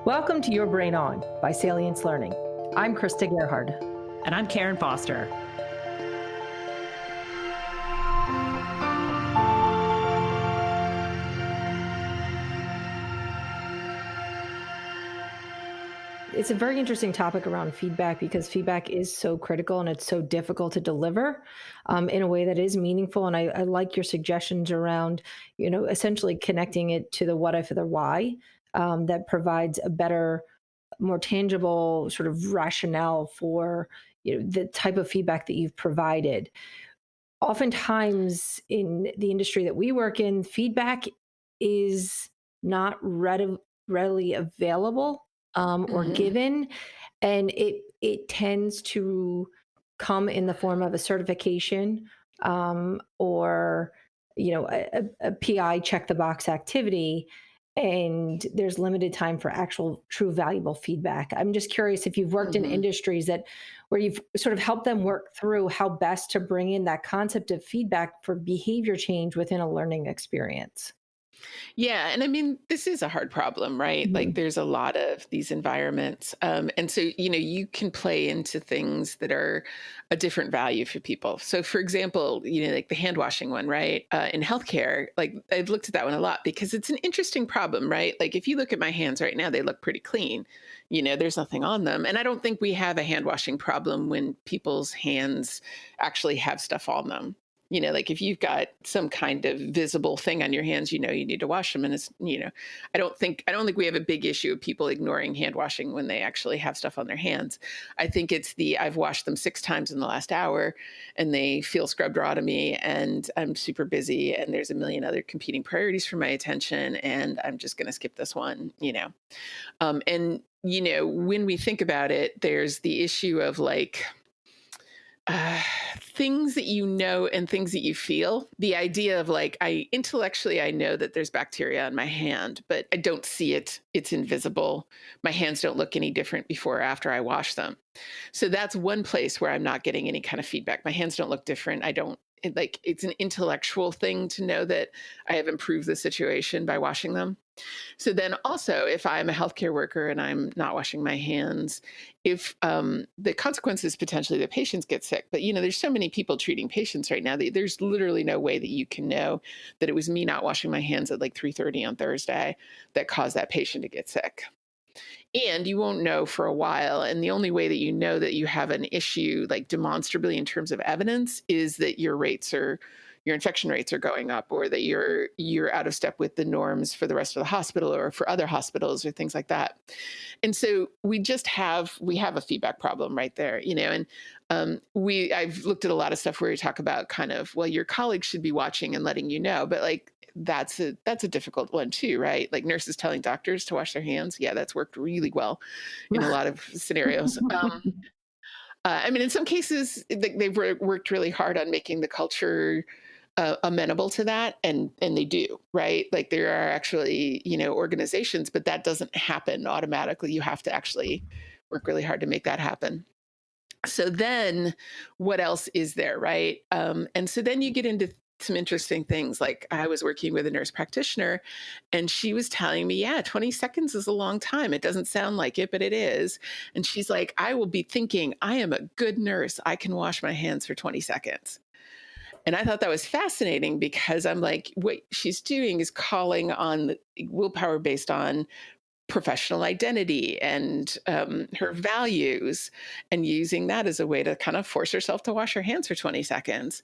Welcome to Your Brain On by Salience Learning. I'm Krista Gerhard. And I'm Karen Foster. It's a very interesting topic around feedback because feedback is so critical and it's so difficult to deliver in a way that is meaningful. And I like your suggestions around, essentially connecting it to the what if or the why that provides a better, more tangible sort of rationale for the type of feedback that you've provided. Oftentimes in the industry that we work in, feedback is not readily available or Mhm. given, and it tends to come in the form of a certification or a PI check the box activity, and there's limited time for actual true valuable feedback. I'm just curious if you've worked in Mhm. industries that where you've sort of helped them work through how best to bring in that concept of feedback for behavior change within a learning experience. Yeah, and I mean, this is a hard problem, right? Like, Mhm. there's a lot of these environments, and so you can play into things that are a different value for people. So, for example, like the hand washing one, right? In healthcare, like I've looked at that one a lot because it's an interesting problem, right? Like, if you look at my hands right now, they look pretty clean. There's nothing on them, and I don't think we have a hand washing problem when people's hands actually have stuff on them. Like if you've got some kind of visible thing on your hands, you need to wash them. And I don't think we have a big issue of people ignoring hand washing when they actually have stuff on their hands. I think it's the I've washed them 6 times in the last hour and they feel scrubbed raw to me and I'm super busy and there's a million other competing priorities for my attention and I'm just gonna skip this one. And when we think about it, there's the issue of like uh, things that you know and things that you feel. The idea of like, I know that there's bacteria on my hand, but I don't see it. It's invisible. My hands don't look any different before or after I wash them. So that's one place where I'm not getting any kind of feedback. My hands don't look different. I don't. It's an intellectual thing to know that I have improved the situation by washing them. So then also, if I'm a healthcare worker and I'm not washing my hands, if the consequences potentially the patients get sick, but there's so many people treating patients right now that there's literally no way that you can know that it was me not washing my hands at like 3:30 on Thursday that caused that patient to get sick. And you won't know for a while. And the only way that you know that you have an issue, like demonstrably in terms of evidence, is that your infection rates are going up, or that you're out of step with the norms for the rest of the hospital or for other hospitals or things like that. And so we have a feedback problem right there. And I've looked at a lot of stuff where you talk about kind of, well, your colleagues should be watching and letting you know, but like that's a difficult one too, right? Like nurses telling doctors to wash their hands. Yeah, that's worked really well in a lot of scenarios. I mean, in some cases, they've worked really hard on making the culture amenable to that, and they do, right? Like there are actually organizations, but that doesn't happen automatically. You have to actually work really hard to make that happen. So then what else is there, right? And so then you get into some interesting things. Like I was working with a nurse practitioner and she was telling me, yeah, 20 seconds is a long time. It doesn't sound like it, but it is. And she's like, I will be thinking, I am a good nurse. I can wash my hands for 20 seconds. And I thought that was fascinating because I'm like, what she's doing is calling on the willpower based on professional identity and her values, and using that as a way to kind of force herself to wash her hands for 20 seconds.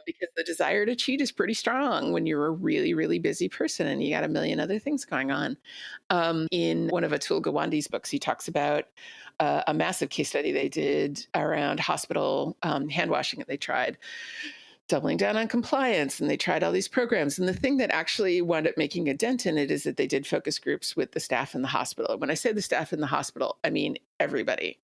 Because the desire to cheat is pretty strong when you're a really, really busy person and you got a million other things going on. In one of Atul Gawande's books, he talks about a massive case study they did around hospital hand washing that they tried doubling down on compliance and they tried all these programs. And the thing that actually wound up making a dent in it is that they did focus groups with the staff in the hospital. When I say the staff in the hospital, I mean everybody.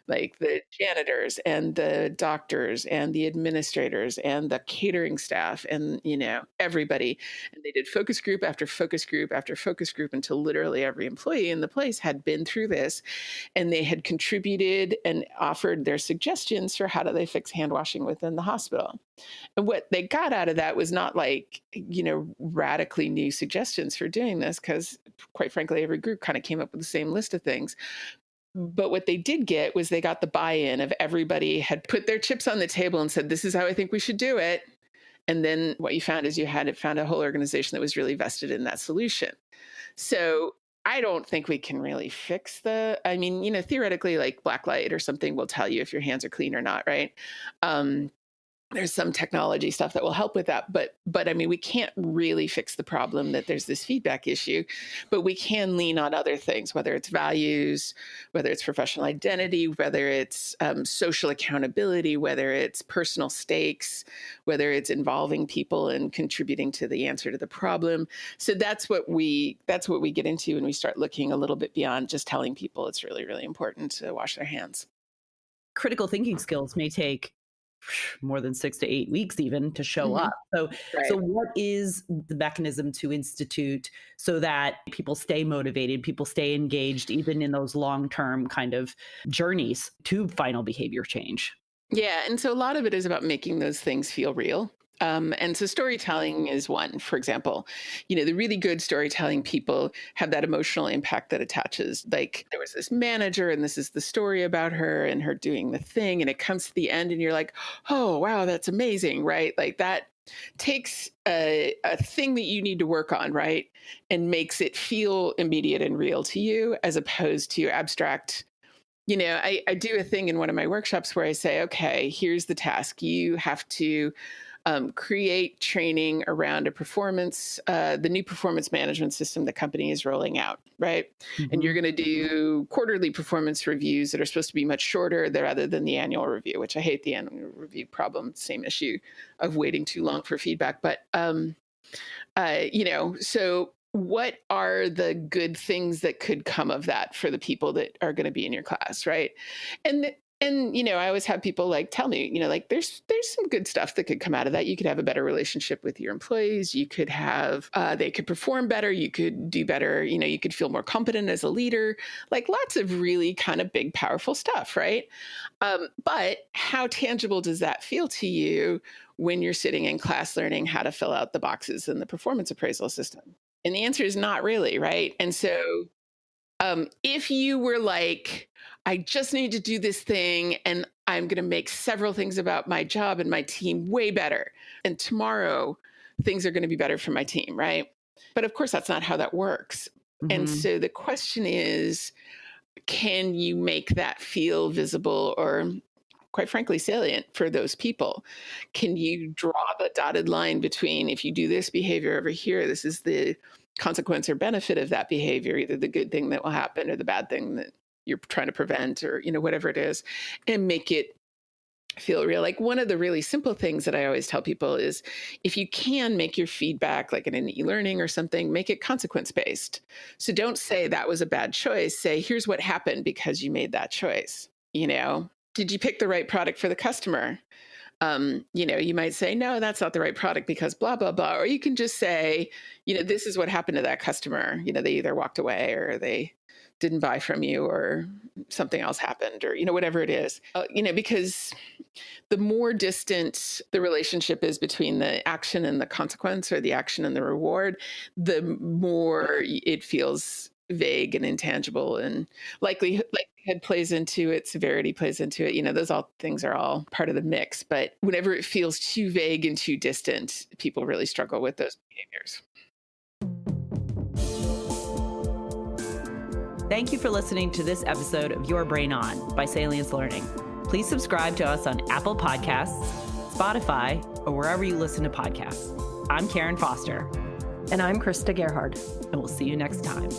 like the janitors and the doctors and the administrators and the catering staff and, everybody. And they did focus group after focus group after focus group until literally every employee in the place had been through this, and they had contributed and offered their suggestions for how do they fix hand washing within the hospital. And what they got out of that was not like, radically new suggestions for doing this, because quite frankly, every group kind of came up with the same list of things. But what they did get was they got the buy-in of everybody had put their chips on the table and said, this is how I think we should do it. And then what you found is you had found a whole organization that was really vested in that solution. So I don't think we can really fix theoretically, like black light or something will tell you if your hands are clean or not, right? There's some technology stuff that will help with that. But we can't really fix the problem that there's this feedback issue, but we can lean on other things, whether it's values, whether it's professional identity, whether it's social accountability, whether it's personal stakes, whether it's involving people and contributing to the answer to the problem. So that's what we get into when we start looking a little bit beyond just telling people it's really, really important to wash their hands. Critical thinking skills may take more than 6 to 8 weeks even to show up. So what is the mechanism to institute so that people stay motivated, people stay engaged, even in those long-term kind of journeys to final behavior change? Yeah. And so a lot of it is about making those things feel real. And so storytelling is one, for example. The really good storytelling people have that emotional impact that attaches. Like there was this manager and this is the story about her and her doing the thing. And it comes to the end and you're like, oh, wow, that's amazing, right? Like that takes a thing that you need to work on, right? And makes it feel immediate and real to you as opposed to abstract. I do a thing in one of my workshops where I say, okay, here's the task. You have to create training around the new performance management system the company is rolling out, right? Mm-hmm. And you're going to do quarterly performance reviews that are supposed to be much shorter rather than the annual review, which I hate the annual review problem, same issue of waiting too long for feedback. But, so what are the good things that could come of that for the people that are going to be in your class, right? And I always have people tell me, there's some good stuff that could come out of that. You could have a better relationship with your employees. You could have, they could perform better. You could do better. You could feel more competent as a leader, lots of really kind of big, powerful stuff, right? But how tangible does that feel to you when you're sitting in class learning how to fill out the boxes in the performance appraisal system? And the answer is not really, right? And so if you were like, I just need to do this thing and I'm going to make several things about my job and my team way better. And tomorrow things are going to be better for my team, right? But of course, that's not how that works. Mm-hmm. And so the question is, can you make that feel visible or quite frankly, salient for those people? Can you draw the dotted line between if you do this behavior over here, this is the consequence or benefit of that behavior, either the good thing that will happen or the bad thing that you're trying to prevent or, whatever it is, and make it feel real. Like one of the really simple things that I always tell people is if you can make your feedback like in an e-learning or something, make it consequence-based. So don't say that was a bad choice. Say, here's what happened because you made that choice. Did you pick the right product for the customer? You might say, no, that's not the right product because blah, blah, blah. Or you can just say, this is what happened to that customer. They either walked away or they didn't buy from you or something else happened or, whatever it is, because the more distant the relationship is between the action and the consequence or the action and the reward, the more it feels vague and intangible, and likelihood plays into it, severity plays into it. Those things are all part of the mix. But whenever it feels too vague and too distant, people really struggle with those behaviors. Thank you for listening to this episode of Your Brain On by Salience Learning. Please subscribe to us on Apple Podcasts, Spotify, or wherever you listen to podcasts. I'm Karen Foster. And I'm Krista Gerhard. And we'll see you next time.